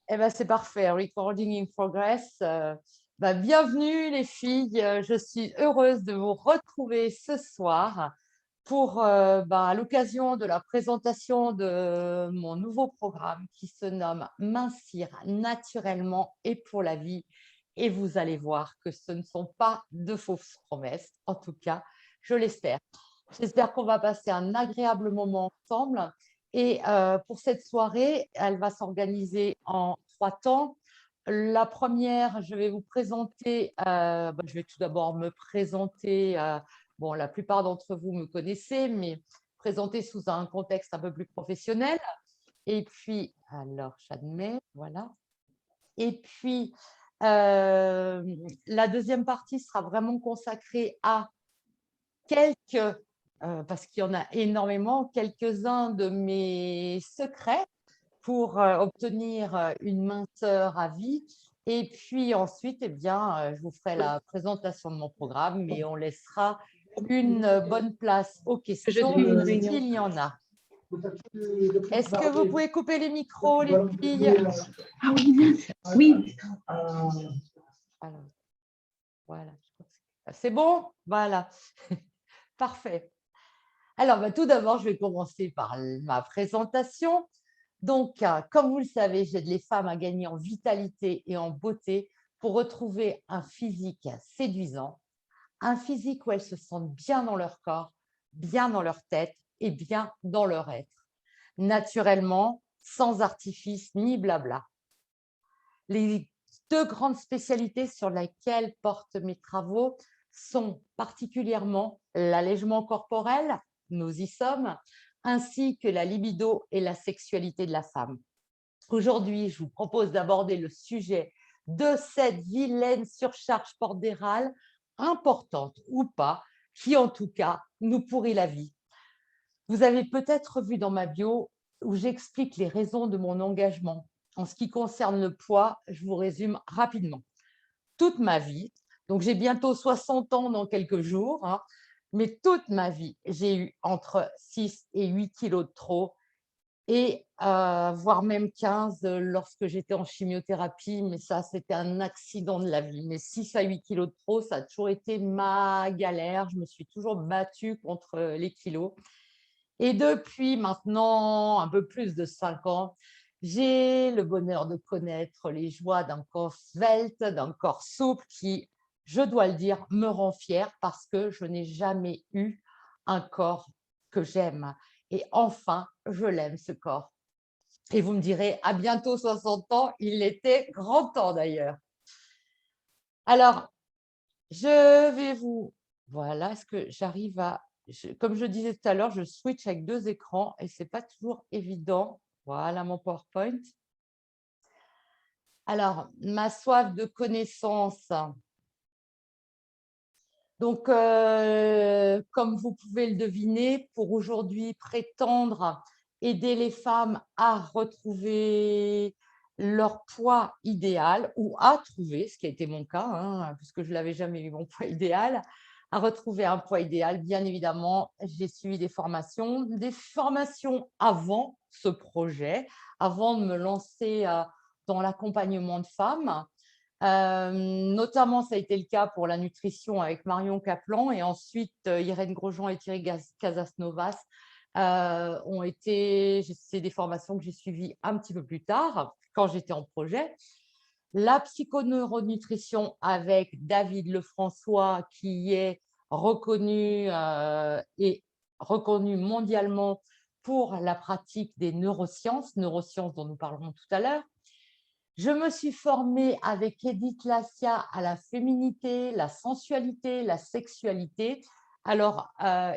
Eh ben, c'est parfait. Recording in progress. Bienvenue les filles. Je suis heureuse de vous retrouver ce soir pour, à l'occasion de la présentation de mon nouveau programme qui se nomme Mincir naturellement et pour la vie. Et vous allez voir que ce ne sont pas de fausses promesses. En tout cas, je l'espère. J'espère qu'on va passer un agréable moment ensemble. Et pour cette soirée, elle va s'organiser en 3 temps. La première, je vais vous présenter, je vais tout d'abord me présenter, bon, la plupart d'entre vous me connaissez, mais présenter sous un contexte un peu plus professionnel. Et puis, alors j'admets, voilà. Et puis, la deuxième partie sera vraiment consacrée à quelques, parce qu'il y en a énormément, quelques-uns de mes secrets pour obtenir une minceur à vie. Et puis ensuite, eh bien, je vous ferai la présentation de mon programme, mais on laissera une bonne place aux questions Jeudi, une réunion. s'il y en a. Est-ce que vous pouvez couper les micros, les filles? Ah oui, mince. Oui. Alors, voilà. C'est bon? Voilà. Parfait. Alors, tout d'abord, je vais commencer par ma présentation. Donc, comme vous le savez, j'aide les femmes à gagner en vitalité et en beauté pour retrouver un physique séduisant, un physique où elles se sentent bien dans leur corps, bien dans leur tête et bien dans leur être, naturellement, sans artifice ni blabla. Les deux grandes spécialités sur lesquelles portent mes travaux sont particulièrement l'allègement corporel, nous y sommes, ainsi que la libido et la sexualité de la femme. Aujourd'hui, je vous propose d'aborder le sujet de cette vilaine surcharge pondérale, importante ou pas, qui en tout cas nous pourrit la vie. Vous avez peut-être vu dans ma bio où j'explique les raisons de mon engagement. En ce qui concerne le poids, je vous résume rapidement. Toute ma vie, donc j'ai bientôt 60 ans dans quelques jours, hein, mais toute ma vie, j'ai eu entre 6 et 8 kilos de trop et voire même 15 lorsque j'étais en chimiothérapie, mais ça, c'était un accident de la vie. Mais 6 à 8 kilos de trop, ça a toujours été ma galère. Je me suis toujours battue contre les kilos. Et depuis maintenant un peu plus de 5 ans, j'ai le bonheur de connaître les joies d'un corps svelte, d'un corps souple qui, je dois le dire, me rend fière parce que je n'ai jamais eu un corps que j'aime. Et enfin, je l'aime, ce corps. Et vous me direz, à bientôt 60 ans, il était grand temps d'ailleurs. Alors, je vais vous... Voilà, est-ce que j'arrive à... Comme je disais tout à l'heure, je switch avec 2 écrans et ce n'est pas toujours évident. Voilà mon PowerPoint. Alors, ma soif de connaissance. Donc, comme vous pouvez le deviner, pour aujourd'hui prétendre aider les femmes à retrouver leur poids idéal ou à trouver, ce qui a été mon cas, hein, puisque je ne l'avais jamais eu mon poids idéal, à retrouver un poids idéal, bien évidemment, j'ai suivi des formations avant ce projet, avant de me lancer dans l'accompagnement de femmes. Notamment, ça a été le cas pour la nutrition avec Marion Kaplan et ensuite Irène Grosjean et Thierry Casasnovas ont été, c'est des formations que j'ai suivies un petit peu plus tard quand j'étais en projet. La psychoneuronutrition avec David Lefrançois qui est reconnu et reconnu mondialement pour la pratique des neurosciences dont nous parlerons tout à l'heure. Je me suis formée avec Edith Lassia à la féminité, la sensualité, la sexualité. Alors,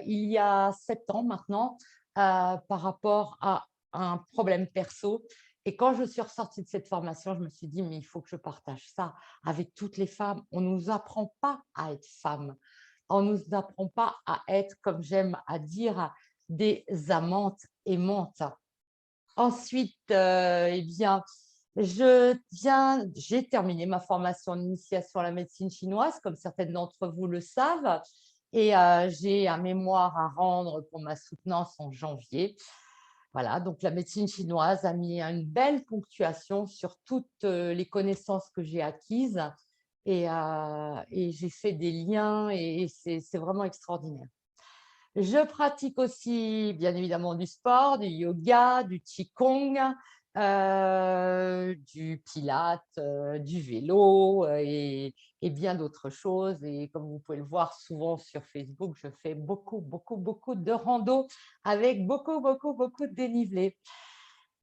il y a 7 ans maintenant, par rapport à un problème perso. Et quand je suis ressortie de cette formation, je me suis dit, mais il faut que je partage ça avec toutes les femmes. On ne nous apprend pas à être femme. On ne nous apprend pas à être, comme j'aime à dire, des amantes aimantes. Ensuite, eh bien, j'ai terminé ma formation en initiation à la médecine chinoise, comme certaines d'entre vous le savent, et j'ai un mémoire à rendre pour ma soutenance en janvier. Voilà, donc la médecine chinoise a mis une belle ponctuation sur toutes les connaissances que j'ai acquises et j'ai fait des liens et c'est vraiment extraordinaire. Je pratique aussi, bien évidemment, du sport, du yoga, du qigong, du pilates, du vélo, et bien d'autres choses et comme vous pouvez le voir souvent sur Facebook, je fais beaucoup, beaucoup, beaucoup de rando avec beaucoup, beaucoup, beaucoup de dénivelé.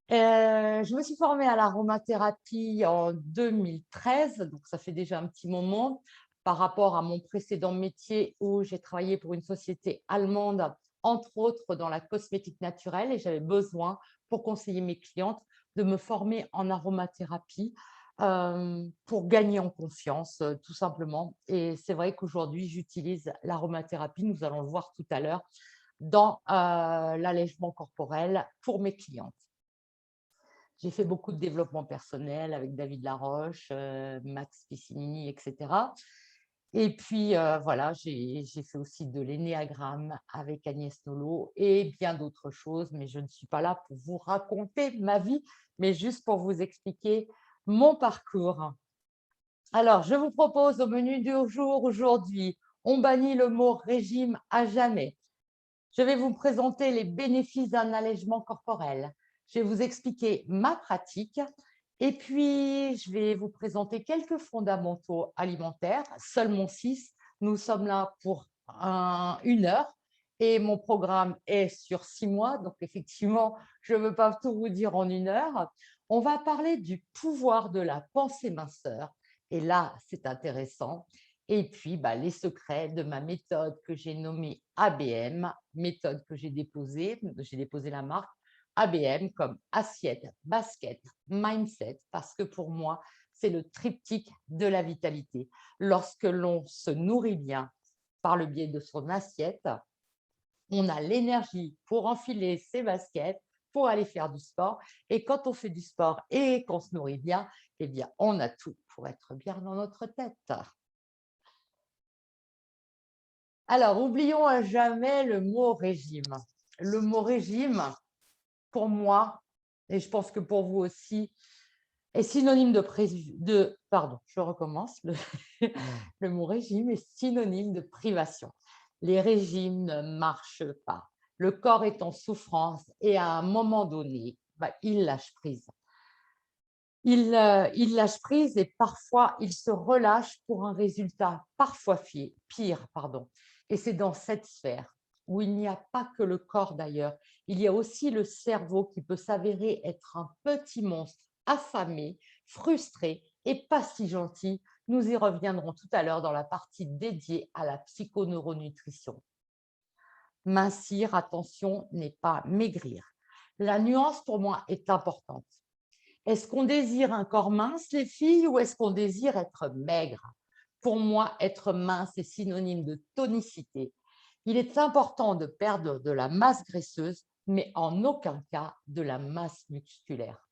Je me suis formée à l'aromathérapie en 2013, donc ça fait déjà un petit moment, par rapport à mon précédent métier où j'ai travaillé pour une société allemande, entre autres dans la cosmétique naturelle, et j'avais besoin, pour conseiller mes clientes, de me former en aromathérapie pour gagner en confiance, tout simplement. Et c'est vrai qu'aujourd'hui, j'utilise l'aromathérapie, nous allons le voir tout à l'heure, dans l'allègement corporel pour mes clientes. J'ai fait beaucoup de développement personnel avec David Laroche, Max Piscinini, etc. Et puis, voilà, j'ai fait aussi de l'énéagramme avec Agnès Nolot et bien d'autres choses, mais je ne suis pas là pour vous raconter ma vie, mais juste pour vous expliquer mon parcours. Alors, je vous propose au menu du jour aujourd'hui, on bannit le mot régime à jamais. Je vais vous présenter les bénéfices d'un allègement corporel. Je vais vous expliquer ma pratique et puis je vais vous présenter quelques fondamentaux alimentaires, seulement 6. Nous sommes là pour 1 heure et mon programme est sur 6 mois, donc effectivement, je ne veux pas tout vous dire en 1 heure. On va parler du pouvoir de la pensée minceur et là, c'est intéressant. Et puis, bah, les secrets de ma méthode que j'ai nommée ABM, méthode que j'ai déposé la marque ABM comme assiette, basket, mindset, parce que pour moi, c'est le triptyque de la vitalité. Lorsque l'on se nourrit bien par le biais de son assiette, on a l'énergie pour enfiler ses baskets, pour aller faire du sport. Et quand on fait du sport et qu'on se nourrit bien, eh bien, on a tout pour être bien dans notre tête. Alors, oublions à jamais le mot régime. Le mot régime, pour moi, et je pense que pour vous aussi, est synonyme pardon, je recommence. Le mot régime est synonyme de privation. Les régimes ne marchent pas. Le corps est en souffrance et à un moment donné, bah, il lâche prise. Il lâche prise et parfois il se relâche pour un résultat parfois pire. Pardon. Et c'est dans cette sphère où il n'y a pas que le corps d'ailleurs, il y a aussi le cerveau qui peut s'avérer être un petit monstre affamé, frustré et pas si gentil. Nous y reviendrons tout à l'heure dans la partie dédiée à la psychoneuronutrition. Mincir, attention, n'est pas maigrir. La nuance pour moi est importante. Est-ce qu'on désire un corps mince, les filles, ou est-ce qu'on désire être maigre? Pour moi, être mince est synonyme de tonicité. Il est important de perdre de la masse graisseuse, mais en aucun cas de la masse musculaire.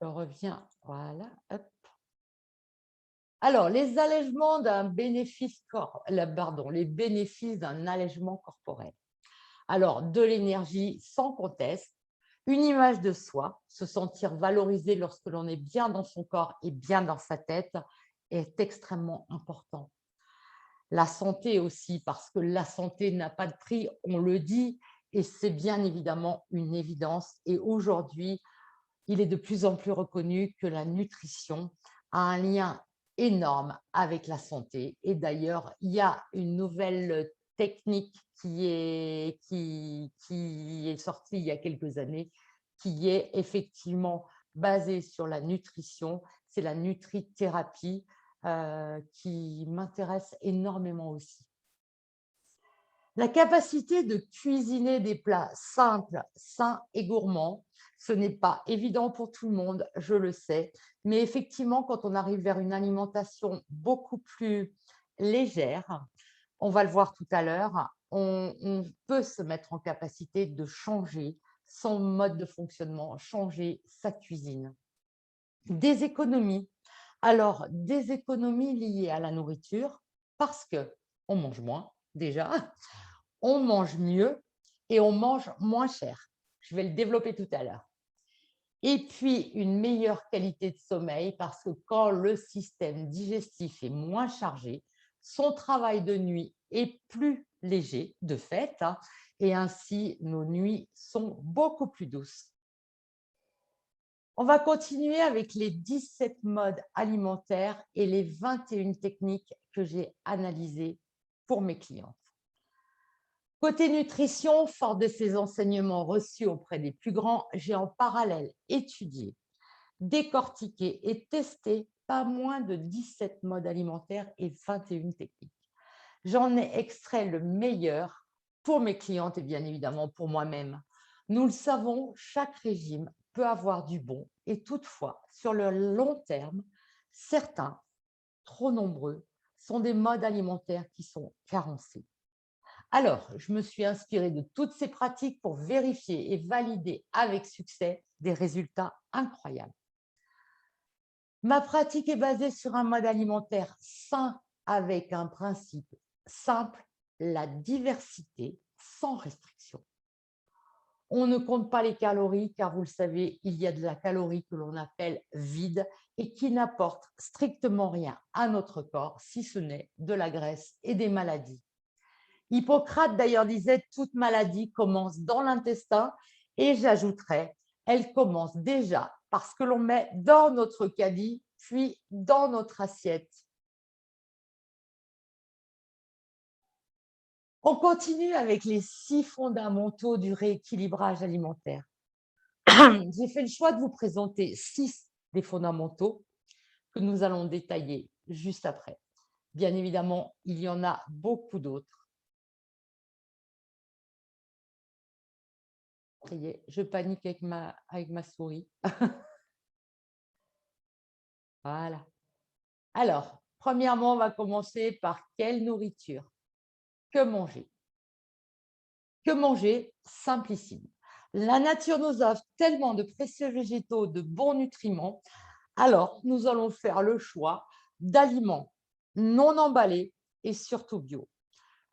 Je reviens, voilà, hop. Alors, les allègements d'un bénéfice les bénéfices d'un allègement corporel. Alors, de l'énergie sans conteste, une image de soi, se sentir valorisé lorsque l'on est bien dans son corps et bien dans sa tête est extrêmement important. La santé aussi, parce que la santé n'a pas de prix, on le dit, et c'est bien évidemment une évidence. Et aujourd'hui, il est de plus en plus reconnu que la nutrition a un lien énorme avec la santé. Et d'ailleurs, il y a une nouvelle technique qui est sortie il y a quelques années, qui est effectivement basée sur la nutrition. C'est la nutrithérapie qui m'intéresse énormément aussi. La capacité de cuisiner des plats simples, sains et gourmands, ce n'est pas évident pour tout le monde, je le sais, mais effectivement, quand on arrive vers une alimentation beaucoup plus légère, on va le voir tout à l'heure, on peut se mettre en capacité de changer son mode de fonctionnement, changer sa cuisine. Des économies. Alors, des économies liées à la nourriture, parce qu'on mange moins déjà, on mange mieux et on mange moins cher. Je vais le développer tout à l'heure. Et puis, une meilleure qualité de sommeil parce que quand le système digestif est moins chargé, son travail de nuit est plus léger de fait, hein, et ainsi nos nuits sont beaucoup plus douces. On va continuer avec les 17 modes alimentaires et les 21 techniques que j'ai analysées pour mes clientes. Côté nutrition, fort de ces enseignements reçus auprès des plus grands, j'ai en parallèle étudié, décortiqué et testé pas moins de 17 modes alimentaires et 21 techniques. J'en ai extrait le meilleur pour mes clientes et bien évidemment pour moi-même. Nous le savons, chaque régime peut avoir du bon et toutefois, sur le long terme, certains, trop nombreux, sont des modes alimentaires qui sont carencés. Alors, je me suis inspirée de toutes ces pratiques pour vérifier et valider avec succès des résultats incroyables. Ma pratique est basée sur un mode alimentaire sain avec un principe simple, la diversité sans restriction. On ne compte pas les calories car vous le savez, il y a de la calorie que l'on appelle vide et qui n'apporte strictement rien à notre corps si ce n'est de la graisse et des maladies. Hippocrate d'ailleurs disait « toute maladie commence dans l'intestin » et j'ajouterais « elle commence déjà par ce que l'on met dans notre caddie, puis dans notre assiette ». On continue avec les 6 fondamentaux du rééquilibrage alimentaire. J'ai fait le choix de vous présenter 6 des fondamentaux que nous allons détailler juste après. Bien évidemment, il y en a beaucoup d'autres. Ça y est, je panique avec ma souris. Voilà. Alors, premièrement, on va commencer par quelle nourriture? Que manger? Que manger? Simplissime. La nature nous offre tellement de précieux végétaux, de bons nutriments. Alors, nous allons faire le choix d'aliments non emballés et surtout bio.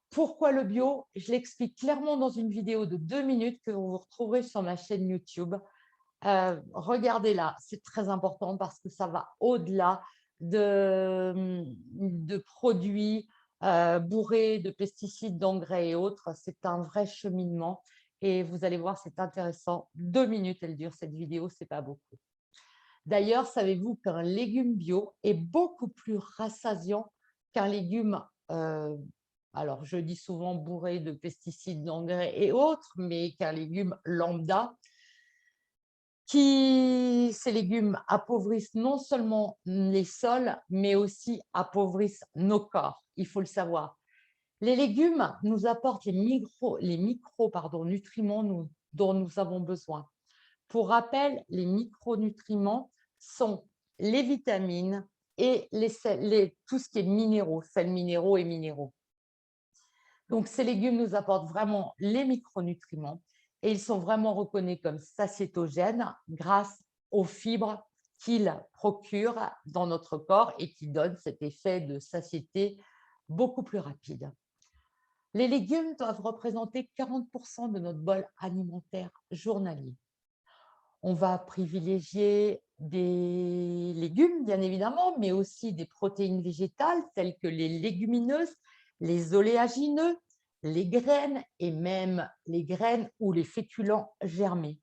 Pourquoi le bio? Je l'explique clairement dans une vidéo de 2 minutes que vous retrouverez sur ma chaîne YouTube. Regardez-la, c'est très important parce que ça va au-delà de produits bourrés de pesticides, d'engrais et autres. C'est un vrai cheminement et vous allez voir, c'est intéressant. 2 minutes, elle dure cette vidéo, c'est pas beaucoup. D'ailleurs, savez-vous qu'un légume bio est beaucoup plus rassasiant qu'un légume, alors je dis souvent bourré de pesticides, d'engrais et autres, mais qu'un légume lambda, ces légumes appauvrissent non seulement les sols, mais aussi appauvrissent nos corps, il faut le savoir. Les légumes nous apportent les micronutriments dont nous avons besoin. Pour rappel, les micronutriments sont les vitamines et tout ce qui est minéraux, sels minéraux et minéraux. Donc, ces légumes nous apportent vraiment les micronutriments et ils sont vraiment reconnus comme satiétogènes grâce aux fibres qu'ils procurent dans notre corps et qui donnent cet effet de satiété beaucoup plus rapide. Les légumes doivent représenter 40% de notre bol alimentaire journalier. On va privilégier des légumes, bien évidemment, mais aussi des protéines végétales telles que les légumineuses, les oléagineux, les graines et même les graines ou les féculents germés.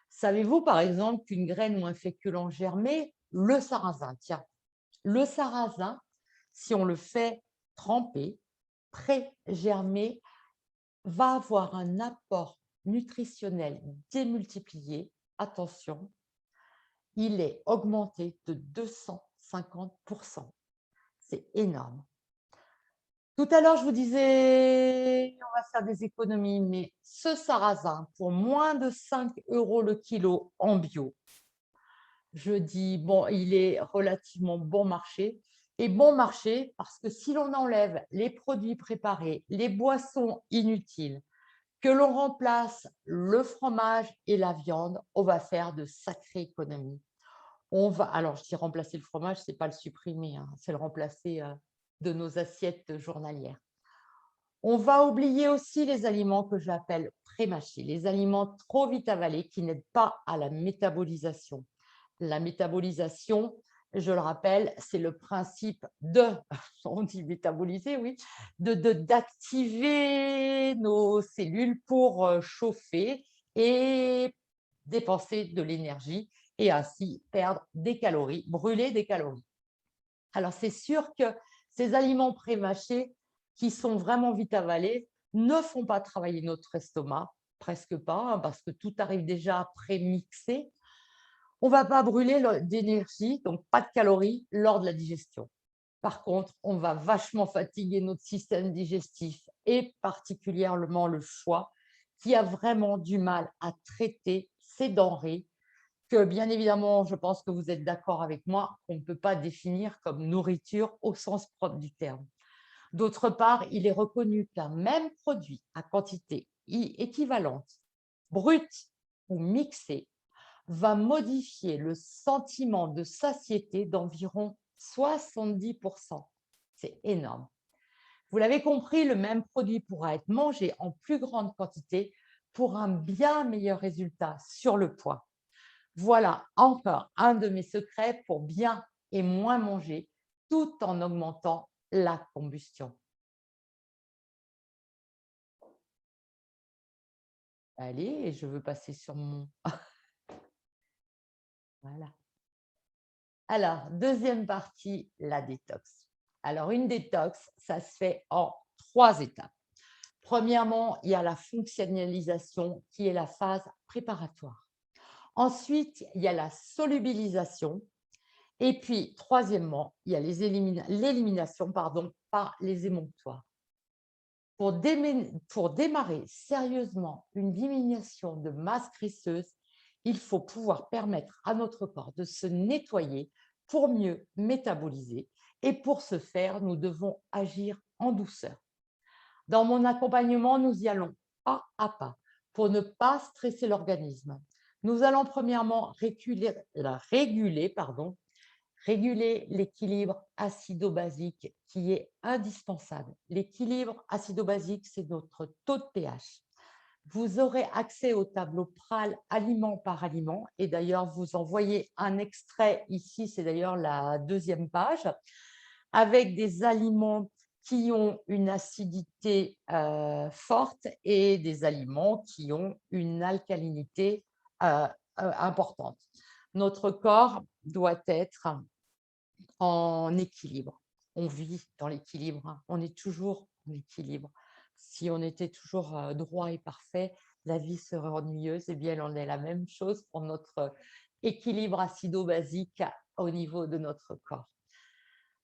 Savez-vous, par exemple, qu'une graine ou un féculent germé, le sarrasin, tiens, le sarrasin, si on le fait tremper, pré-germer, va avoir un apport nutritionnel démultiplié. Attention, il est augmenté de 250%. C'est énorme. Tout à l'heure, je vous disais, on va faire des économies, mais ce sarrasin, pour moins de 5 € le kilo en bio, je dis, bon, il est relativement bon marché. Et bon marché parce que si l'on enlève les produits préparés, les boissons inutiles, que l'on remplace le fromage et la viande, on va faire de sacrées économies. Alors, je dis remplacer le fromage, ce n'est pas le supprimer, hein, c'est le remplacer de nos assiettes journalières. On va oublier aussi les aliments que j'appelle prémâchés, les aliments trop vite avalés qui n'aident pas à la métabolisation. La métabolisation, je le rappelle, c'est le principe de, on dit métaboliser, oui, d'activer nos cellules pour chauffer et dépenser de l'énergie et ainsi perdre des calories, brûler des calories. Alors, c'est sûr que ces aliments prémâchés qui sont vraiment vite avalés ne font pas travailler notre estomac, presque pas, hein, parce que tout arrive déjà prémixé. On ne va pas brûler d'énergie, donc pas de calories lors de la digestion. Par contre, on va vachement fatiguer notre système digestif et particulièrement le foie, qui a vraiment du mal à traiter ces denrées que, bien évidemment, je pense que vous êtes d'accord avec moi, on ne peut pas définir comme nourriture au sens propre du terme. D'autre part, il est reconnu qu'un même produit à quantité équivalente, brute ou mixée, va modifier le sentiment de satiété d'environ 70%. C'est énorme. Vous l'avez compris, le même produit pourra être mangé en plus grande quantité pour un bien meilleur résultat sur le poids. Voilà encore un de mes secrets pour bien et moins manger tout en augmentant la combustion. Allez, et je veux passer sur mon… Voilà. Alors, deuxième partie, la détox. Alors, une détox, ça se fait en 3 étapes. Premièrement, il y a la fonctionnalisation qui est la phase préparatoire. Ensuite, il y a la solubilisation. Et puis, troisièmement, il y a l'élimination par les émonctoires. Pour démarrer sérieusement une diminution de masse graisseuse, il faut pouvoir permettre à notre corps de se nettoyer pour mieux métaboliser. Et pour ce faire, nous devons agir en douceur. Dans mon accompagnement, nous y allons pas à pas pour ne pas stresser l'organisme. Nous allons premièrement réguler l'équilibre acido-basique qui est indispensable. L'équilibre acido-basique, c'est notre taux de pH. Vous aurez accès au tableau PRAL aliment par aliment et d'ailleurs, vous en voyez un extrait ici, c'est d'ailleurs la 2e page, avec des aliments qui ont une acidité forte et des aliments qui ont une alcalinité importante. Notre corps doit être en équilibre. On vit dans l'équilibre, hein. On est toujours en équilibre. Si on était toujours droit et parfait, la vie serait ennuyeuse. Eh bien, elle en est la même chose pour notre équilibre acido-basique au niveau de notre corps.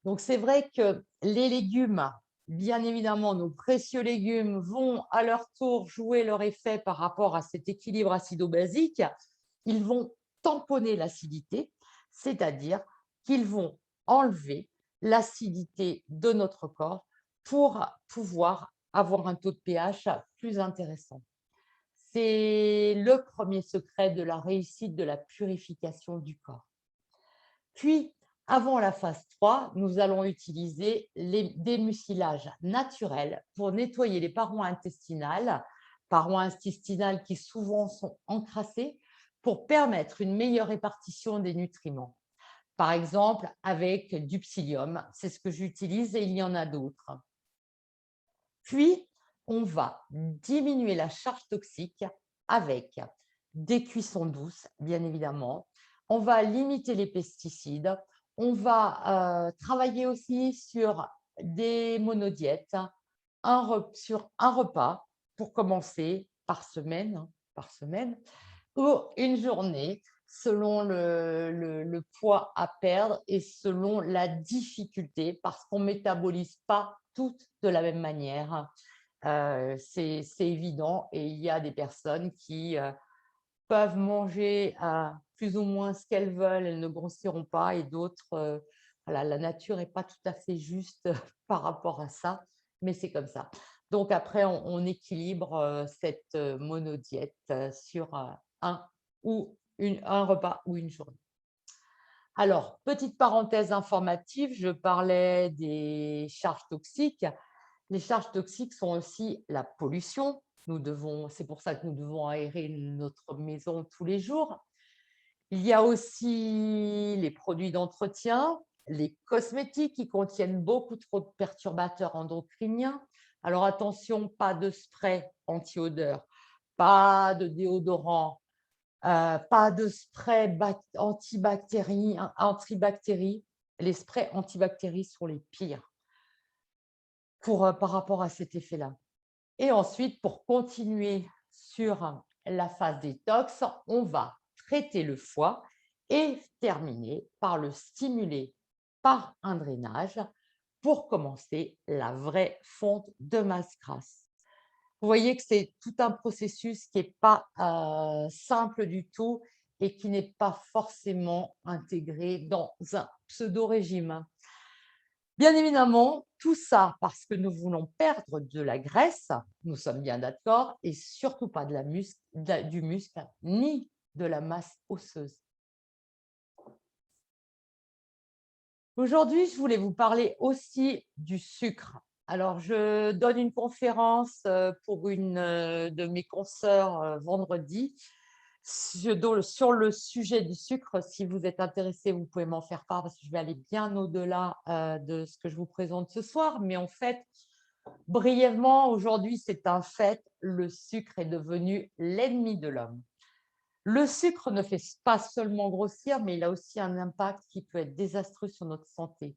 Donc, c'est vrai que les légumes, bien évidemment, nos précieux légumes vont à leur tour jouer leur effet par rapport à cet équilibre acido-basique. Ils vont tamponner l'acidité, c'est-à-dire qu'ils vont enlever l'acidité de notre corps pour pouvoir avoir un taux de pH plus intéressant. C'est le premier secret de la réussite de la purification du corps. Puis, avant la phase 3, nous allons utiliser des mucilages naturels pour nettoyer les parois intestinales qui souvent sont encrassées pour permettre une meilleure répartition des nutriments. Par exemple, avec du psyllium, c'est ce que j'utilise et il y en a d'autres. Puis, on va diminuer la charge toxique avec des cuissons douces, bien évidemment. On va limiter les pesticides. On va travailler aussi sur des monodiètes, sur un repas pour commencer par semaine, ou une journée selon le poids à perdre et selon la difficulté, parce qu'on ne métabolise pas toutes de la même manière. C'est évident et il y a des personnes qui peuvent manger plus ou moins ce qu'elles veulent, elles ne grossiront pas, et d'autres, voilà, la nature n'est pas tout à fait juste par rapport à ça, mais c'est comme ça. Donc après, on équilibre cette monodiète sur un repas ou une journée. Alors, petite parenthèse informative, je parlais des charges toxiques. Les charges toxiques sont aussi la pollution, C'est pour ça que nous devons aérer notre maison tous les jours. Il y a aussi les produits d'entretien, les cosmétiques qui contiennent beaucoup trop de perturbateurs endocriniens. Alors attention, pas de spray anti-odeur, pas de déodorant, pas de spray antibactéries. Les sprays antibactéries sont les pires par rapport à cet effet-là. Et ensuite, pour continuer sur la phase détox, on va traiter le foie et terminer par le stimuler par un drainage pour commencer la vraie fonte de masse grasse. Vous voyez que c'est tout un processus qui n'est pas simple du tout et qui n'est pas forcément intégré dans un pseudo-régime. Bien évidemment, tout ça parce que nous voulons perdre de la graisse, nous sommes bien d'accord, et surtout pas du muscle ni de la masse osseuse. Aujourd'hui, je voulais vous parler aussi du sucre. Alors, je donne une conférence pour une de mes consoeurs vendredi sur le sujet du sucre. Si vous êtes intéressé, vous pouvez m'en faire part parce que je vais aller bien au-delà de ce que je vous présente ce soir. Mais en fait, brièvement, aujourd'hui, c'est un fait, le sucre est devenu l'ennemi de l'homme. Le sucre ne fait pas seulement grossir, mais il a aussi un impact qui peut être désastreux sur notre santé.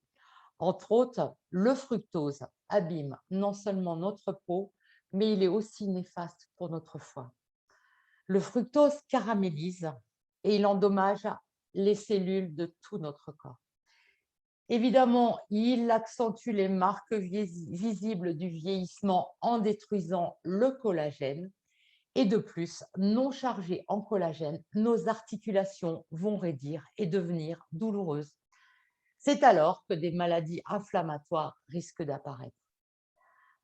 Entre autres, le fructose abîme non seulement notre peau, mais il est aussi néfaste pour notre foie. Le fructose caramélise et il endommage les cellules de tout notre corps. Évidemment, il accentue les marques visibles du vieillissement en détruisant le collagène. Et de plus, non chargées en collagène, nos articulations vont raidir et devenir douloureuses. C'est alors que des maladies inflammatoires risquent d'apparaître.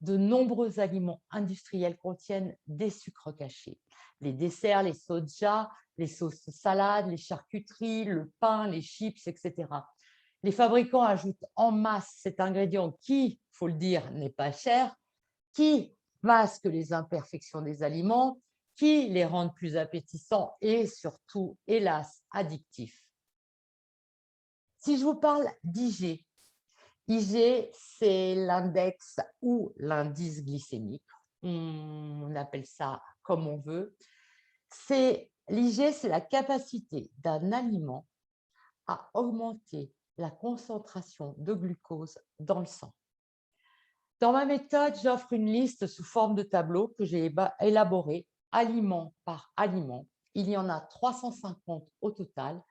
De nombreux aliments industriels contiennent des sucres cachés. Les desserts, les sojas, les sauces salades, les charcuteries, le pain, les chips, etc. Les fabricants ajoutent en masse cet ingrédient qui, il faut le dire, n'est pas cher, qui masque les imperfections des aliments, qui les rendent plus appétissants et surtout, hélas, addictifs. Si je vous parle d'IG, IG, c'est l'index ou l'indice glycémique. On appelle ça comme on veut. L'IG, c'est la capacité d'un aliment à augmenter la concentration de glucose dans le sang. Dans ma méthode, j'offre une liste sous forme de tableau que j'ai élaboré aliment par aliment. Il y en a 350 au total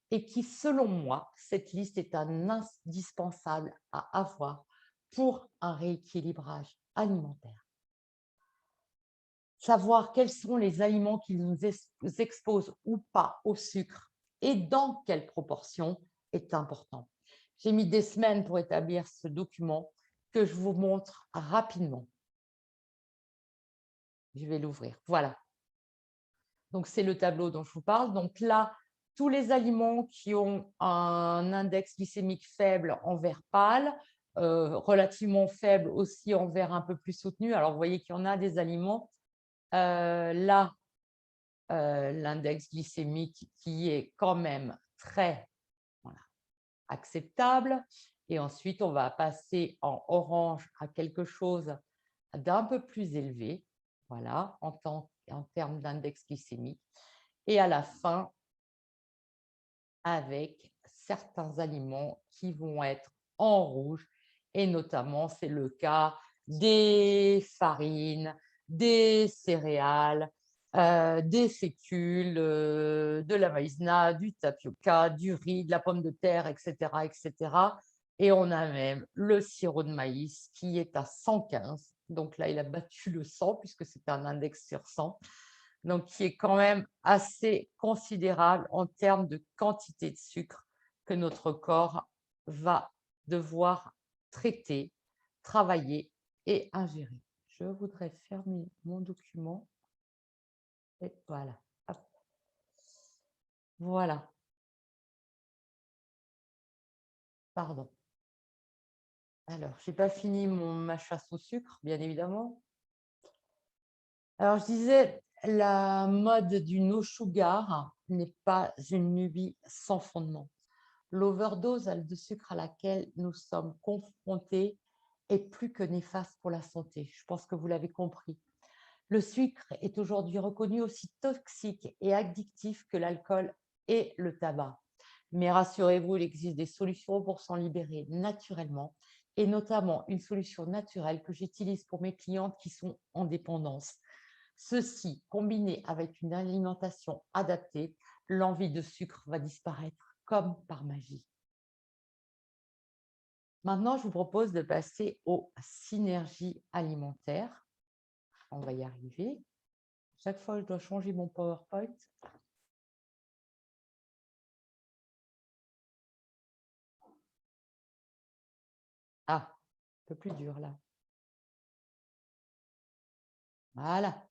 et qui, selon moi, cette liste est un indispensable à avoir pour un rééquilibrage alimentaire. Savoir quels sont les aliments qui nous exposent ou pas au sucre et dans quelle proportion est important. J'ai mis des semaines pour établir ce document que je vous montre rapidement. Je vais l'ouvrir. Voilà. Donc, c'est le tableau dont je vous parle. Donc là, tous les aliments qui ont un index glycémique faible en vert pâle, relativement faible aussi en vert un peu plus soutenu. Alors, vous voyez qu'il y en a des aliments. Là, l'index glycémique qui est quand même très acceptable. Et ensuite, on va passer en orange à quelque chose d'un peu plus élevé, voilà, en termes d'index glycémique. Et à la fin, avec certains aliments qui vont être en rouge, et notamment, c'est le cas des farines, des céréales, des fécules, de la maïzena, du tapioca, du riz, de la pomme de terre, etc., etc. Et on a même le sirop de maïs qui est à 115. Donc là, il a battu le 100 puisque c'est un index sur 100. Donc qui est quand même assez considérable en termes de quantité de sucre que notre corps va devoir traiter, travailler et ingérer. Je voudrais fermer mon document. Et voilà. Hop. Voilà. Pardon. Alors, je n'ai pas fini ma chasse au sucre, bien évidemment. Alors, je disais, la mode du no sugar n'est pas une lubie sans fondement. L'overdose de sucre à laquelle nous sommes confrontés est plus que néfaste pour la santé. Je pense que vous l'avez compris. Le sucre est aujourd'hui reconnu aussi toxique et addictif que l'alcool et le tabac. Mais rassurez-vous, il existe des solutions pour s'en libérer naturellement et notamment une solution naturelle que j'utilise pour mes clientes qui sont en dépendance. Ceci, combiné avec une alimentation adaptée, l'envie de sucre va disparaître comme par magie. Maintenant, je vous propose de passer aux synergies alimentaires. On va y arriver. Chaque fois, je dois changer mon PowerPoint. Ah, un peu plus dur là. Voilà.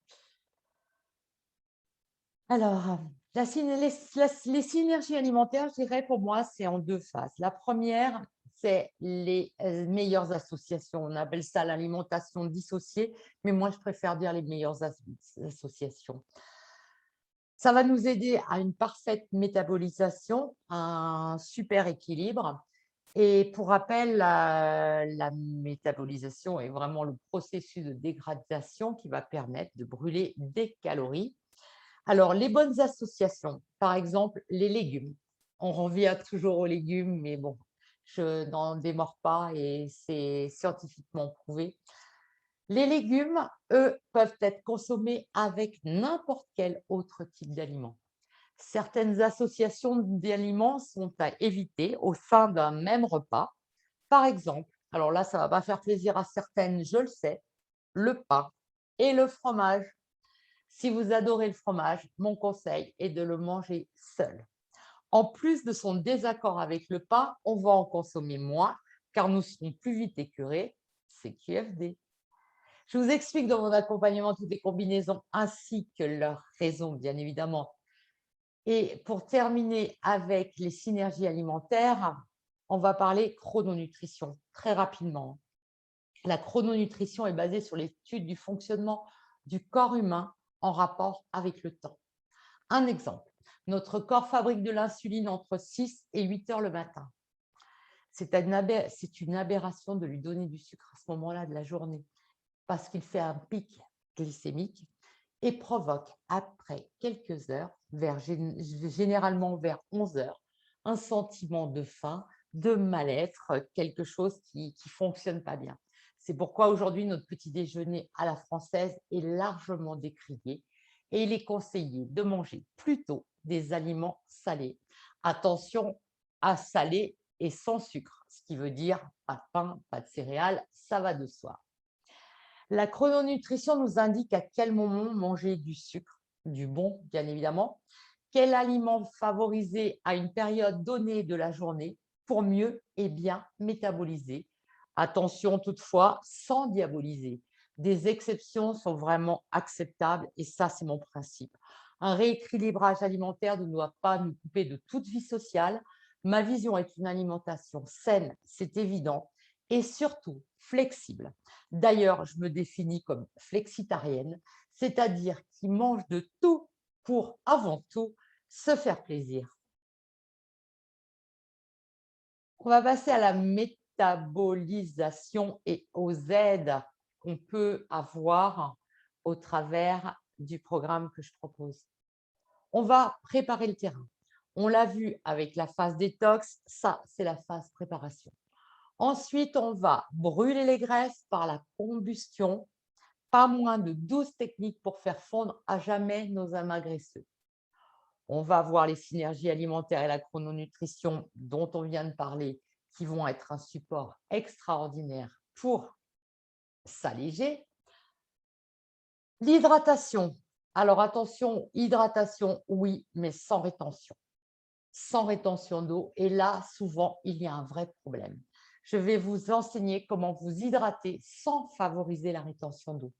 Alors, les synergies alimentaires, je dirais pour moi, c'est en deux phases. La première, c'est les meilleures associations. On appelle ça l'alimentation dissociée, mais moi, je préfère dire les meilleures associations. Ça va nous aider à une parfaite métabolisation, un super équilibre. Et pour rappel, la métabolisation est vraiment le processus de dégradation qui va permettre de brûler des calories. Alors, les bonnes associations, par exemple, les légumes. On revient toujours aux légumes, mais bon, je n'en démords pas et c'est scientifiquement prouvé. Les légumes, eux, peuvent être consommés avec n'importe quel autre type d'aliment. Certaines associations d'aliments sont à éviter au sein d'un même repas. Par exemple, alors là, ça ne va pas faire plaisir à certaines, je le sais, le pain et le fromage. Si vous adorez le fromage, mon conseil est de le manger seul. En plus de son désaccord avec le pain, on va en consommer moins car nous serons plus vite écœurés. C'est QFD. Je vous explique dans mon accompagnement toutes les combinaisons ainsi que leurs raisons, bien évidemment. Et pour terminer avec les synergies alimentaires, on va parler chrononutrition très rapidement. La chrononutrition est basée sur l'étude du fonctionnement du corps humain en rapport avec le temps. Un exemple, notre corps fabrique de l'insuline entre 6 et 8 heures le matin. C'est une aberration de lui donner du sucre à ce moment-là de la journée parce qu'il fait un pic glycémique et provoque après quelques heures, généralement vers 11 heures, un sentiment de faim, de mal-être, quelque chose qui ne fonctionne pas bien. C'est pourquoi aujourd'hui, notre petit déjeuner à la française est largement décrié et il est conseillé de manger plutôt des aliments salés. Attention à salé et sans sucre, ce qui veut dire pas de pain, pas de céréales, ça va de soi. La chrononutrition nous indique à quel moment manger du sucre, du bon bien évidemment, quel aliment favoriser à une période donnée de la journée pour mieux et bien métaboliser. Attention toutefois, sans diaboliser. Des exceptions sont vraiment acceptables et ça, c'est mon principe. Un rééquilibrage alimentaire ne doit pas nous couper de toute vie sociale. Ma vision est une alimentation saine, c'est évident, et surtout flexible. D'ailleurs, je me définis comme flexitarienne, c'est-à-dire qui mange de tout pour, avant tout, se faire plaisir. On va passer à la métabolisation et aux aides qu'on peut avoir au travers du programme que je propose. On va préparer le terrain. On l'a vu avec la phase détox, ça, c'est la phase préparation. Ensuite, on va brûler les graisses par la combustion, pas moins de 12 techniques pour faire fondre à jamais nos amas graisseux. On va voir les synergies alimentaires et la chrononutrition dont on vient de parler, qui vont être un support extraordinaire pour s'alléger. L'hydratation. Alors attention, hydratation, oui, mais sans rétention. Sans rétention d'eau. Et là, souvent, il y a un vrai problème. Je vais vous enseigner comment vous hydrater sans favoriser la rétention d'eau.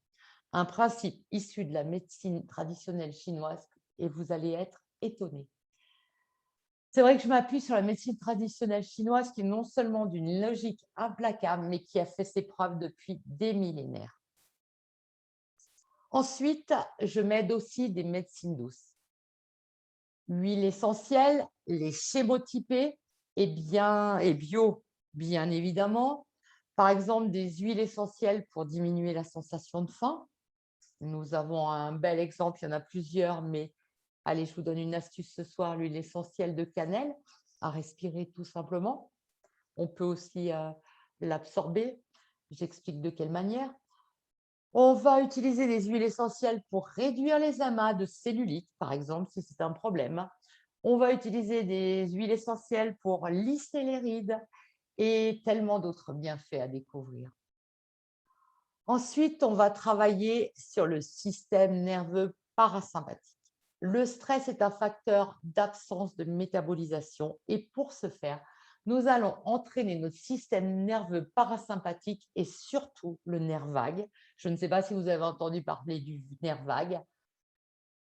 Un principe issu de la médecine traditionnelle chinoise et vous allez être étonnés. C'est vrai que je m'appuie sur la médecine traditionnelle chinoise qui est non seulement d'une logique implacable, mais qui a fait ses preuves depuis des millénaires. Ensuite, je m'aide aussi des médecines douces. Huile essentielle, les chémotypées et bio, bien évidemment. Par exemple, des huiles essentielles pour diminuer la sensation de faim. Nous avons un bel exemple, il y en a plusieurs, mais allez, je vous donne une astuce ce soir, l'huile essentielle de cannelle, à respirer tout simplement. On peut aussi l'absorber. J'explique de quelle manière. On va utiliser des huiles essentielles pour réduire les amas de cellulite, par exemple, si c'est un problème. On va utiliser des huiles essentielles pour lisser les rides et tellement d'autres bienfaits à découvrir. Ensuite, on va travailler sur le système nerveux parasympathique. Le stress est un facteur d'absence de métabolisation et pour ce faire, nous allons entraîner notre système nerveux parasympathique et surtout le nerf vague. Je ne sais pas si vous avez entendu parler du nerf vague.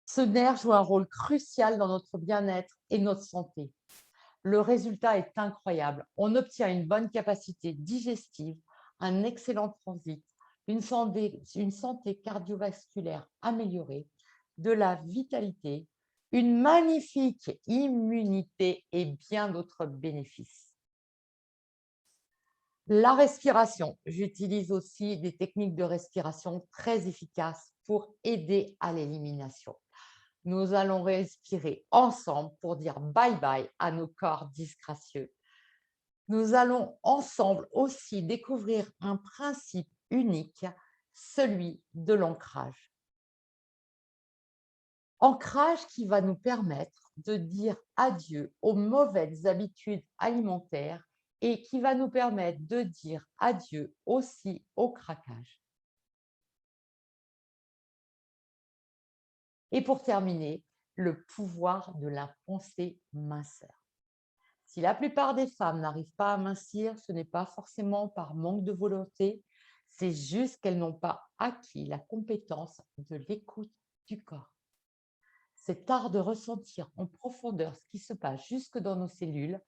Ce nerf joue un rôle crucial dans notre bien-être et notre santé. Le résultat est incroyable. On obtient une bonne capacité digestive, un excellent transit, une santé cardiovasculaire améliorée, de la vitalité, une magnifique immunité et bien d'autres bénéfices. La respiration. J'utilise aussi des techniques de respiration très efficaces pour aider à l'élimination. Nous allons respirer ensemble pour dire bye bye à nos corps disgracieux. Nous allons ensemble aussi découvrir un principe unique, celui de l'ancrage. Ancrage qui va nous permettre de dire adieu aux mauvaises habitudes alimentaires et qui va nous permettre de dire adieu aussi au craquage. Et pour terminer, le pouvoir de la pensée minceur. Si la plupart des femmes n'arrivent pas à mincir, ce n'est pas forcément par manque de volonté, c'est juste qu'elles n'ont pas acquis la compétence de l'écoute du corps. Cet art de ressentir en profondeur ce qui se passe jusque dans nos cellules,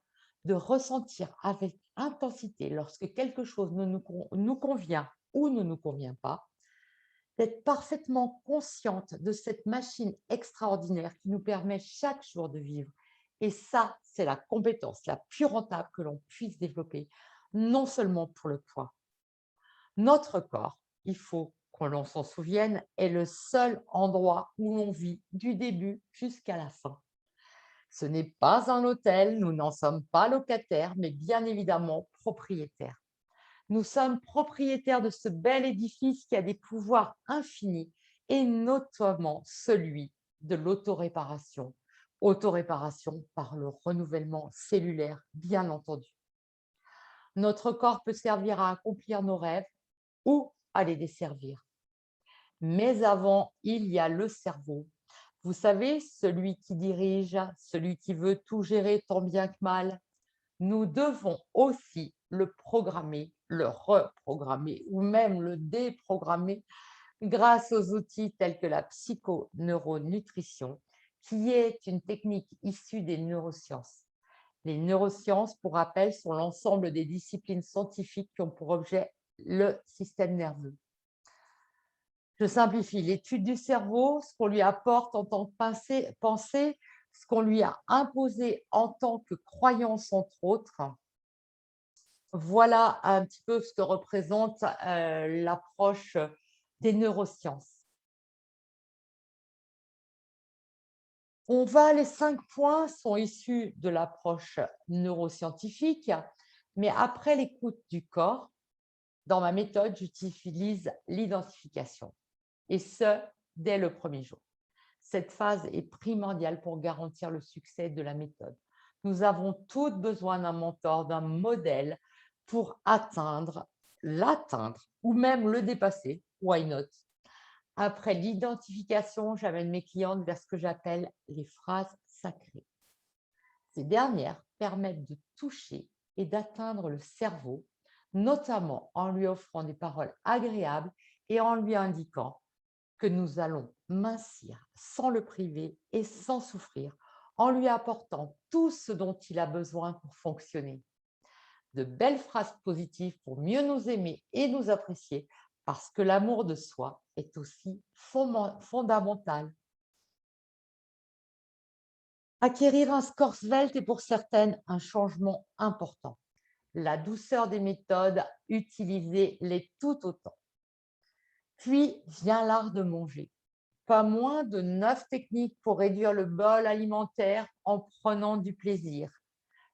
de ressentir avec intensité lorsque quelque chose ne nous convient ou ne nous convient pas, d'être parfaitement consciente de cette machine extraordinaire qui nous permet chaque jour de vivre. Et ça, c'est la compétence la plus rentable que l'on puisse développer, non seulement pour le poids. Notre corps, il faut qu'on l'on s'en souvienne, est le seul endroit où l'on vit du début jusqu'à la fin. Ce n'est pas un hôtel, nous n'en sommes pas locataires, mais bien évidemment propriétaires. Nous sommes propriétaires de ce bel édifice qui a des pouvoirs infinis et notamment celui de l'autoréparation. Autoréparation par le renouvellement cellulaire, bien entendu. Notre corps peut servir à accomplir nos rêves ou à les desservir. Mais avant, il y a le cerveau. Vous savez, celui qui dirige, celui qui veut tout gérer tant bien que mal. Nous devons aussi le programmer, le reprogrammer ou même le déprogrammer grâce aux outils tels que la psychoneuronutrition, qui est une technique issue des neurosciences. Les neurosciences, pour rappel, sont l'ensemble des disciplines scientifiques qui ont pour objet le système nerveux. Je simplifie, l'étude du cerveau, ce qu'on lui apporte en tant que pensée, ce qu'on lui a imposé en tant que croyance, entre autres. Voilà un petit peu ce que représente l'approche des neurosciences. Les 5 points sont issus de l'approche neuroscientifique, mais après l'écoute du corps, dans ma méthode, j'utilise l'identification, et ce, dès le premier jour. Cette phase est primordiale pour garantir le succès de la méthode. Nous avons toutes besoin d'un mentor, d'un modèle pour l'atteindre ou même le dépasser. Why not? Après l'identification, j'amène mes clientes vers ce que j'appelle les phrases sacrées. Ces dernières permettent de toucher et d'atteindre le cerveau, notamment en lui offrant des paroles agréables et en lui indiquant que nous allons mincir sans le priver et sans souffrir, en lui apportant tout ce dont il a besoin pour fonctionner. De belles phrases positives pour mieux nous aimer et nous apprécier parce que l'amour de soi est aussi fondamental. Acquérir un score svelte est pour certaines un changement important. La douceur des méthodes, utilisez-les tout autant. Puis vient l'art de manger. Pas moins de 9 techniques pour réduire le bol alimentaire en prenant du plaisir.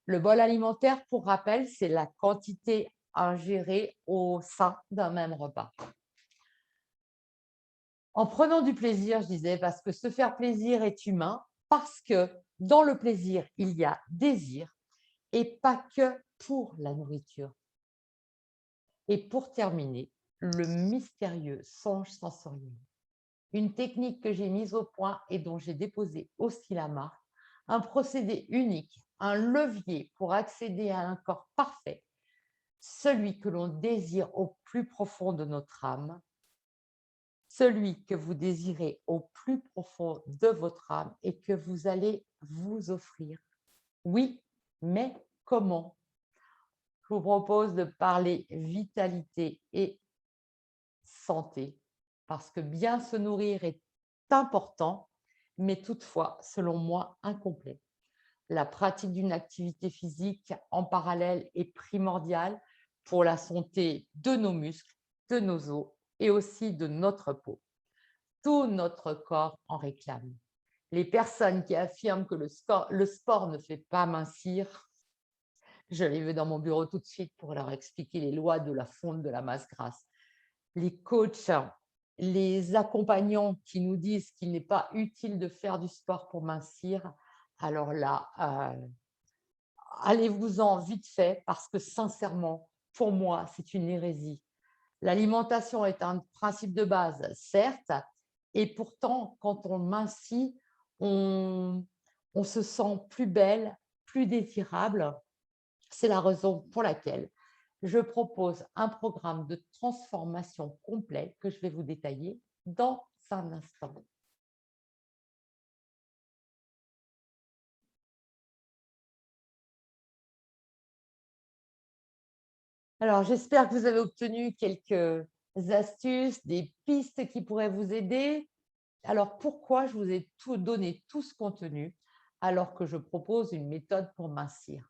Le bol alimentaire, pour rappel, c'est la quantité ingérée au sein d'un même repas. En prenant du plaisir, je disais, parce que se faire plaisir est humain, parce que dans le plaisir, il y a désir et pas que pour la nourriture. Et pour terminer, le mystérieux songe sensoriel. Une technique que j'ai mise au point et dont j'ai déposé aussi la marque, un procédé unique, un levier pour accéder à un corps parfait, celui que l'on désire au plus profond de notre âme, celui que vous désirez au plus profond de votre âme et que vous allez vous offrir. Oui, mais comment? Je vous propose de parler vitalité et santé, parce que bien se nourrir est important, mais toutefois, selon moi, incomplet. La pratique d'une activité physique en parallèle est primordiale pour la santé de nos muscles, de nos os et aussi de notre peau. Tout notre corps en réclame. Les personnes qui affirment que le sport ne fait pas mincir, je les veux dans mon bureau tout de suite pour leur expliquer les lois de la fonte de la masse grasse. Les coachs, les accompagnants qui nous disent qu'il n'est pas utile de faire du sport pour mincir, alors là, allez-vous-en vite fait parce que sincèrement, pour moi, c'est une hérésie. L'alimentation est un principe de base, certes, et pourtant, quand on mincit, on se sent plus belle, plus désirable. C'est la raison pour laquelle je propose un programme de transformation complet que je vais vous détailler dans un instant. Alors, j'espère que vous avez obtenu quelques astuces, des pistes qui pourraient vous aider. Alors, pourquoi je vous ai donné tout ce contenu alors que je propose une méthode pour mincir?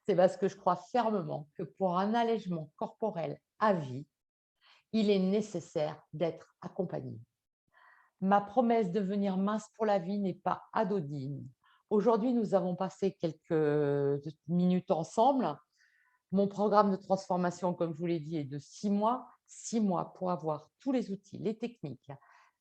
C'est parce que je crois fermement que pour un allègement corporel à vie, il est nécessaire d'être accompagné. Ma promesse de devenir mince pour la vie n'est pas anodine. Aujourd'hui, nous avons passé quelques minutes ensemble. Mon programme de transformation, comme je vous l'ai dit, est de 6 mois. 6 mois pour avoir tous les outils, les techniques,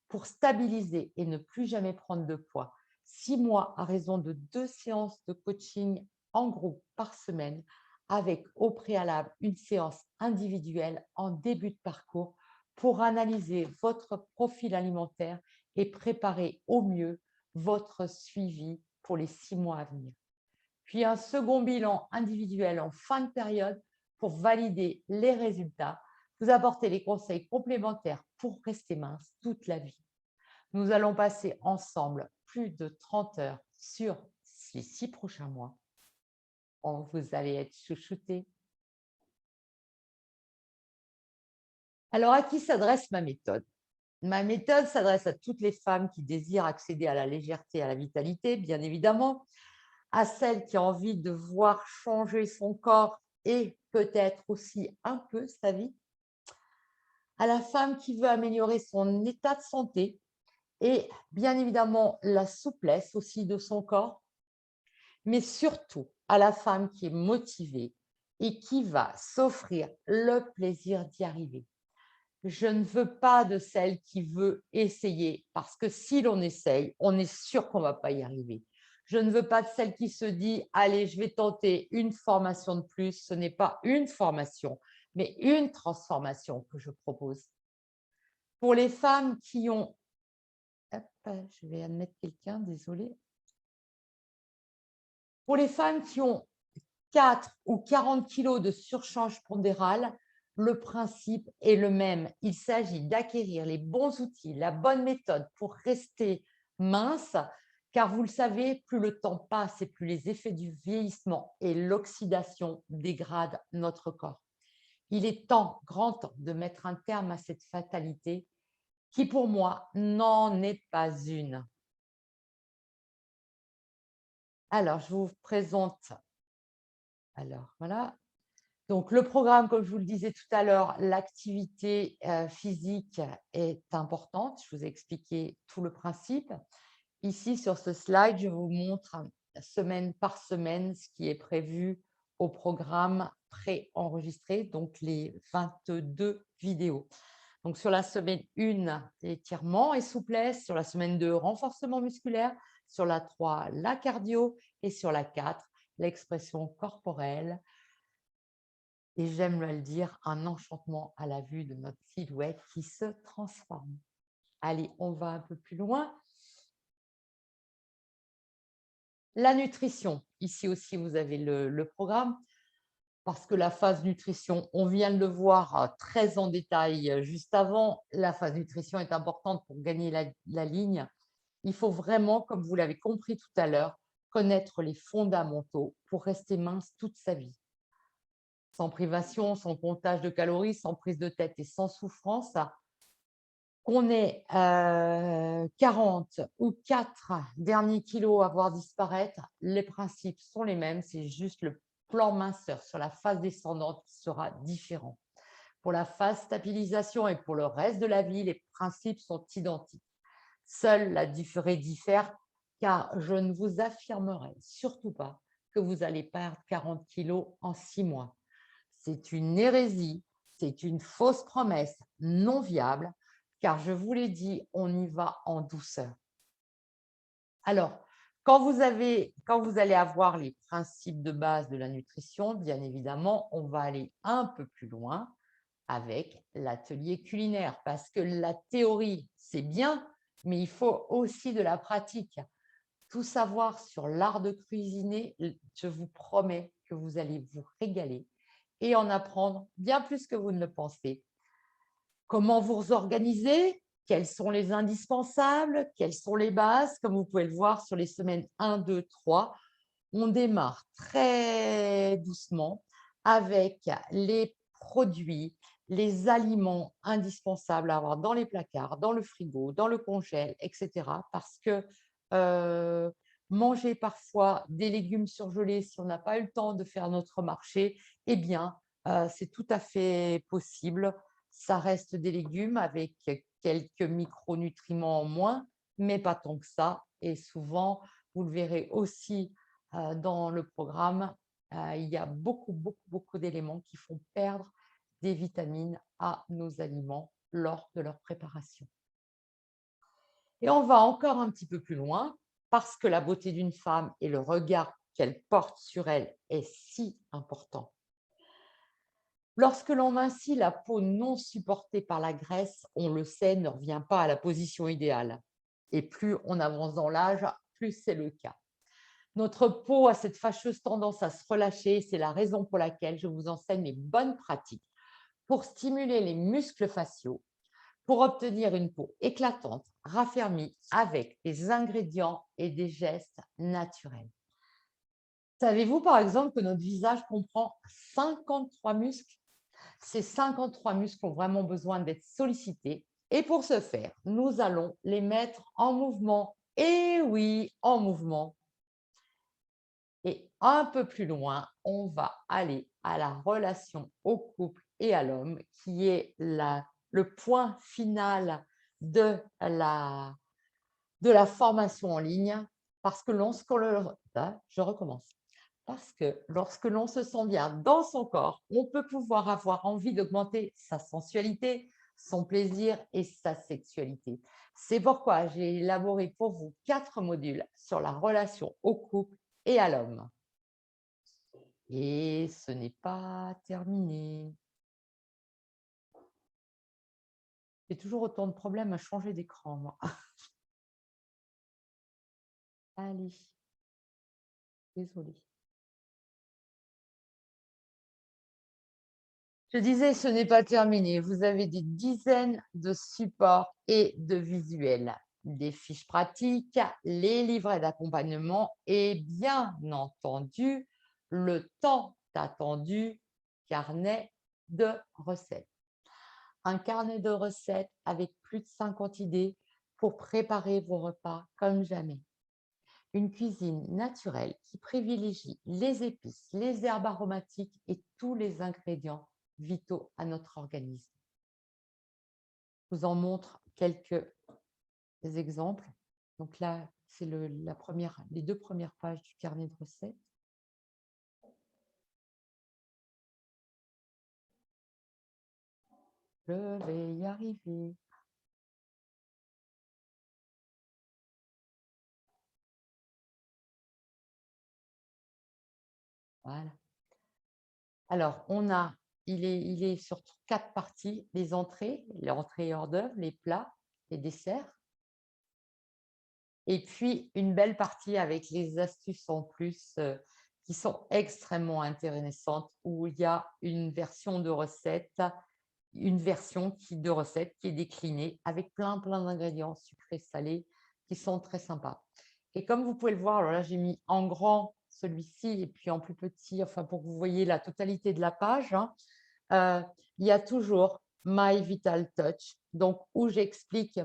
pour stabiliser et ne plus jamais prendre de poids. 6 mois à raison de 2 séances de coaching en groupe par semaine, avec au préalable une séance individuelle en début de parcours pour analyser votre profil alimentaire et préparer au mieux votre suivi pour les 6 mois à venir. Puis un second bilan individuel en fin de période pour valider les résultats, vous apporter les conseils complémentaires pour rester mince toute la vie. Nous allons passer ensemble plus de 30 heures sur les 6 prochains mois. Vous allez être chouchoutés. Alors, à qui s'adresse ma méthode? Ma méthode s'adresse à toutes les femmes qui désirent accéder à la légèreté, à la vitalité, bien évidemment, à celle qui a envie de voir changer son corps et peut-être aussi un peu sa vie, à la femme qui veut améliorer son état de santé et bien évidemment la souplesse aussi de son corps, mais surtout à la femme qui est motivée et qui va s'offrir le plaisir d'y arriver. Je ne veux pas de celle qui veut essayer, parce que si l'on essaye, on est sûr qu'on ne va pas y arriver. Je ne veux pas de celle qui se dit « Allez, je vais tenter une formation de plus ». Ce n'est pas une formation, mais une transformation que je propose. Pour les femmes qui ont… Hop, je vais admettre quelqu'un, désolé. Pour les femmes qui ont 4 ou 40 kilos de surcharge pondérale, le principe est le même. Il s'agit d'acquérir les bons outils, la bonne méthode pour rester mince, car vous le savez, plus le temps passe et plus les effets du vieillissement et l'oxydation dégradent notre corps. Il est temps, grand temps, de mettre un terme à cette fatalité qui, pour moi, n'en est pas une. Alors, je vous présente, alors voilà, donc le programme, comme je vous le disais tout à l'heure, l'activité physique est importante. Je vous ai expliqué tout le principe. Ici, sur ce slide, je vous montre semaine par semaine ce qui est prévu au programme pré-enregistré, donc les 22 vidéos. Donc, sur la semaine 1, étirement et souplesse. Sur la semaine 2, renforcement musculaire. Sur la 3, la cardio. Et sur la 4, l'expression corporelle. Et j'aime le dire, un enchantement à la vue de notre silhouette qui se transforme. Allez, on va un peu plus loin. La nutrition. Ici aussi, vous avez le programme. Parce que la phase nutrition, on vient de le voir très en détail juste avant, la phase nutrition est importante pour gagner la ligne. Il faut vraiment, comme vous l'avez compris tout à l'heure, connaître les fondamentaux pour rester mince toute sa vie. Sans privation, sans comptage de calories, sans prise de tête et sans souffrance, qu'on ait 40 ou 4 derniers kilos à voir disparaître, les principes sont les mêmes, c'est juste le plan minceur sur la phase descendante qui sera différent. Pour la phase stabilisation et pour le reste de la vie, les principes sont identiques. Seule la durée diffère, car je ne vous affirmerai surtout pas que vous allez perdre 40 kilos en 6 mois. C'est une hérésie, c'est une fausse promesse non viable, car je vous l'ai dit, on y va en douceur. Alors, quand vous allez avoir les principes de base de la nutrition, bien évidemment, on va aller un peu plus loin avec l'atelier culinaire, parce que la théorie, c'est bien, mais il faut aussi de la pratique. Tout savoir sur l'art de cuisiner, je vous promets que vous allez vous régaler et en apprendre bien plus que vous ne le pensez. Comment vous organiser? Quels sont les indispensables? Quelles sont les bases? Comme vous pouvez le voir sur les semaines 1, 2, 3, on démarre très doucement avec les produits, les aliments indispensables à avoir dans les placards, dans le frigo, dans le congèle, etc. Parce que manger parfois des légumes surgelés si on n'a pas eu le temps de faire notre marché, eh bien, c'est tout à fait possible. Ça reste des légumes avec quelques micronutriments en moins, mais pas tant que ça. Et souvent, vous le verrez aussi dans le programme, il y a beaucoup d'éléments qui font perdre des vitamines à nos aliments lors de leur préparation. Et on va encore un petit peu plus loin parce que la beauté d'une femme et le regard qu'elle porte sur elle est si important. Lorsque l'on mincit, la peau non supportée par la graisse, on le sait, ne revient pas à la position idéale. Et plus on avance dans l'âge, plus c'est le cas. Notre peau a cette fâcheuse tendance à se relâcher. C'est la raison pour laquelle je vous enseigne les bonnes pratiques pour stimuler les muscles faciaux, pour obtenir une peau éclatante, raffermie, avec des ingrédients et des gestes naturels. Savez-vous par exemple que notre visage comprend 53 muscles? Ces 53 muscles ont vraiment besoin d'être sollicités. Et pour ce faire, nous allons les mettre en mouvement. Et oui, en mouvement. Et un peu plus loin, on va aller à la relation au couple et à l'homme, qui est le point final de la formation en ligne, parce que je recommence. Parce que lorsque l'on se sent bien dans son corps, on peut pouvoir avoir envie d'augmenter sa sensualité, son plaisir et sa sexualité. C'est pourquoi j'ai élaboré pour vous 4 modules sur la relation au couple et à l'homme. Et ce n'est pas terminé. J'ai toujours autant de problèmes à changer d'écran, moi. Allez, désolée. Je disais, ce n'est pas terminé. Vous avez des dizaines de supports et de visuels, des fiches pratiques, les livrets d'accompagnement et bien entendu, le tant attendu carnet de recettes. Un carnet de recettes avec plus de 50 idées pour préparer vos repas comme jamais. Une cuisine naturelle qui privilégie les épices, les herbes aromatiques et tous les ingrédients vitaux à notre organisme. Je vous en montre quelques exemples. Donc là, c'est les 2 premières pages du carnet de recettes. Je vais y arriver. Voilà. Alors, il est sur 4 parties, les entrées hors d'œuvre, les plats, les desserts. Et puis, une belle partie avec les astuces en plus qui sont extrêmement intéressantes, où il y a une version de recette qui est déclinée avec plein d'ingrédients sucrés, salés, qui sont très sympas. Et comme vous pouvez le voir, alors là, j'ai mis en grand celui-ci et puis en plus petit, enfin pour que vous voyez la totalité de la page, hein, il y a toujours My Vital Touch, donc où j'explique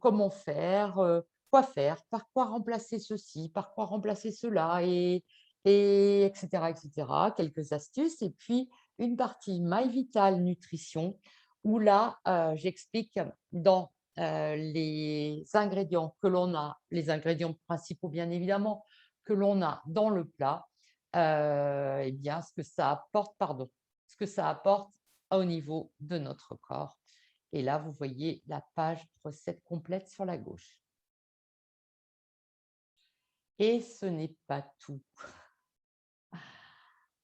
comment faire, quoi faire, par quoi remplacer ceci, par quoi remplacer cela, et etc., etc. Quelques astuces. Et puis, une partie My Vital Nutrition, où là, j'explique dans les ingrédients que l'on a, les ingrédients principaux bien évidemment, que l'on a dans le plat, eh bien, ce que ça apporte au niveau de notre corps. Et là, vous voyez la page recette complète sur la gauche. Et ce n'est pas tout.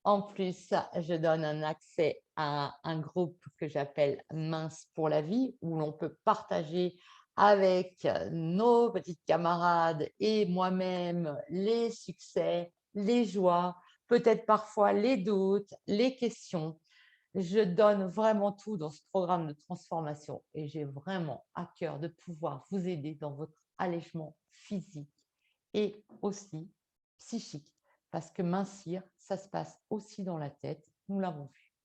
En plus, je donne un accès à un groupe que j'appelle Mince pour la vie, où l'on peut partager avec nos petites camarades et moi-même les succès, les joies, peut-être parfois les doutes, les questions. Je donne vraiment tout dans ce programme de transformation et j'ai vraiment à cœur de pouvoir vous aider dans votre allègement physique et aussi psychique. Parce que mincir, ça se passe aussi dans la tête, nous l'avons vu.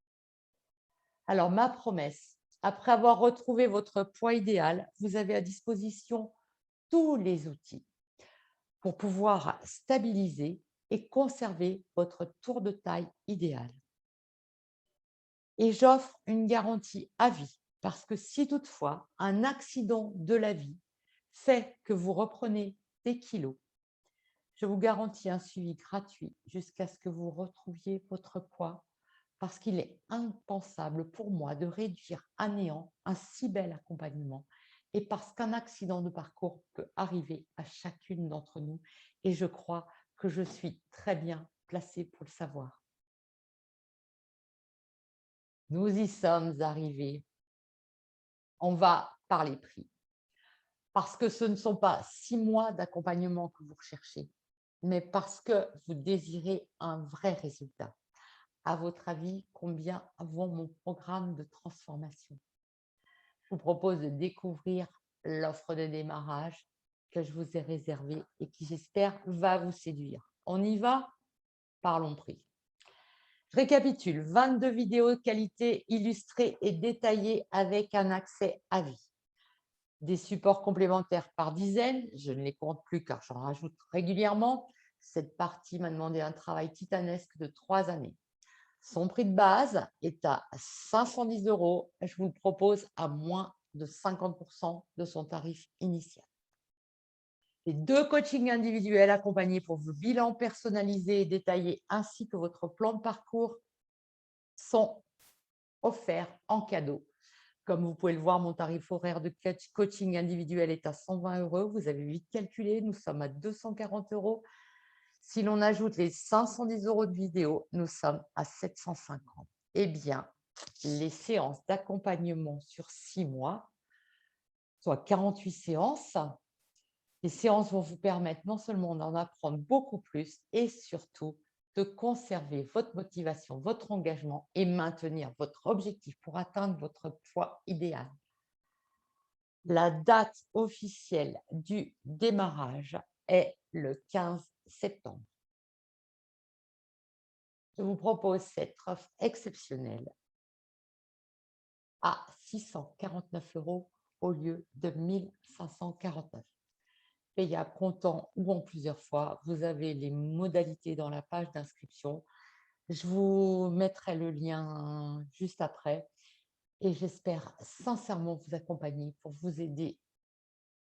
Alors, ma promesse, après avoir retrouvé votre poids idéal, vous avez à disposition tous les outils pour pouvoir stabiliser et conserver votre tour de taille idéal. Et j'offre une garantie à vie, parce que si toutefois un accident de la vie fait que vous reprenez des kilos, je vous garantis un suivi gratuit jusqu'à ce que vous retrouviez votre poids, parce qu'il est impensable pour moi de réduire à néant un si bel accompagnement et parce qu'un accident de parcours peut arriver à chacune d'entre nous et je crois que je suis très bien placée pour le savoir. Nous y sommes arrivés. On va parler prix. Parce que ce ne sont pas 6 mois d'accompagnement que vous recherchez, mais parce que vous désirez un vrai résultat. À votre avis, combien vaut mon programme de transformation? Je vous propose de découvrir l'offre de démarrage que je vous ai réservée et qui, j'espère, va vous séduire. On y va? Parlons prix. Je récapitule, 22 vidéos de qualité illustrées et détaillées avec un accès à vie. Des supports complémentaires par dizaines, je ne les compte plus car j'en rajoute régulièrement. Cette partie m'a demandé un travail titanesque de 3 années. Son prix de base est à 510 €. Je vous le propose à moins de 50% de son tarif initial. Les 2 coachings individuels accompagnés pour vos bilans personnalisés et détaillés ainsi que votre plan de parcours sont offerts en cadeau. Comme vous pouvez le voir, mon tarif horaire de coaching individuel est à 120 €. Vous avez vite calculé, nous sommes à 240 €. Si l'on ajoute les 510 € de vidéo, nous sommes à 750. Eh bien, les séances d'accompagnement sur 6 mois, soit 48 séances, les séances vont vous permettre non seulement d'en apprendre beaucoup plus et surtout de conserver votre motivation, votre engagement et maintenir votre objectif pour atteindre votre poids idéal. La date officielle du démarrage est le 15 septembre. Je vous propose cette offre exceptionnelle à 649 € au lieu de 1 549. Payable comptant ou en plusieurs fois. Vous avez les modalités dans la page d'inscription. Je vous mettrai le lien juste après et j'espère sincèrement vous accompagner pour vous aider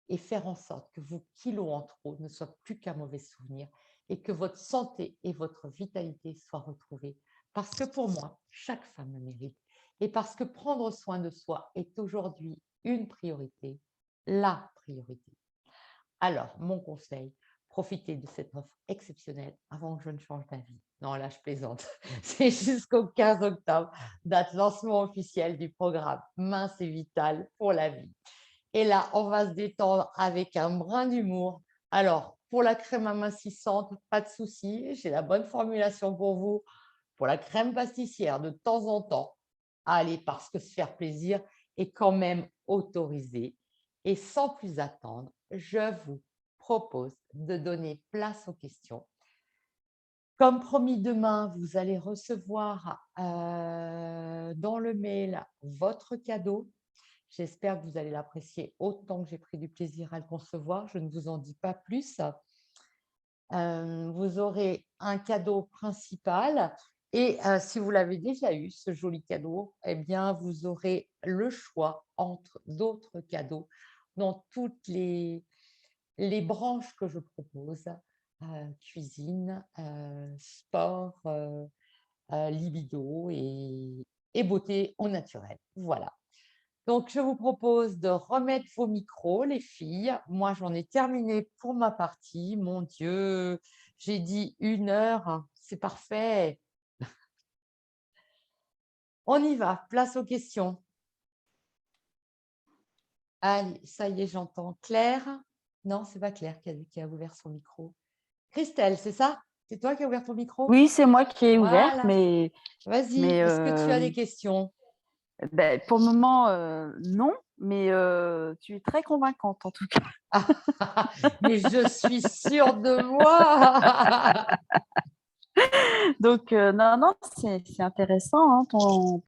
et faire en sorte que vos kilos en trop ne soient plus qu'un mauvais souvenir et que votre santé et votre vitalité soient retrouvées. Parce que pour moi, chaque femme le mérite et parce que prendre soin de soi est aujourd'hui une priorité, la priorité. Alors, mon conseil, profitez de cette offre exceptionnelle avant que je ne change d'avis. Non, là, je plaisante. C'est jusqu'au 15 octobre, date lancement officiel du programme Mince et Vital pour la vie. Et là, on va se détendre avec un brin d'humour. Alors, pour la crème amincissante, pas de souci, j'ai la bonne formulation pour vous. Pour la crème pâtissière, de temps en temps, allez, parce que se faire plaisir est quand même autorisé. Et sans plus attendre, je vous propose de donner place aux questions. Comme promis, demain, vous allez recevoir dans le mail votre cadeau. J'espère que vous allez l'apprécier autant que j'ai pris du plaisir à le concevoir. Je ne vous en dis pas plus. Vous aurez un cadeau principal et si vous l'avez déjà eu, ce joli cadeau, eh bien, vous aurez le choix entre d'autres cadeaux dans toutes les branches que je propose, cuisine, sport, libido et beauté au naturel. Voilà. Donc, je vous propose de remettre vos micros, les filles. Moi, j'en ai terminé pour ma partie. Mon Dieu, j'ai dit 1 heure, c'est parfait. On y va, place aux questions. Allez, ça y est, j'entends Claire. Non, c'est pas Claire qui a ouvert son micro. Christelle, c'est ça? C'est toi qui as ouvert ton micro? Oui, c'est moi qui ai ouvert, Voilà. mais Vas-y, est-ce que tu as des questions? pour le moment, non, mais tu es très convaincante en tout cas. Mais je suis sûre de moi. Donc, non, c'est intéressant, hein, ton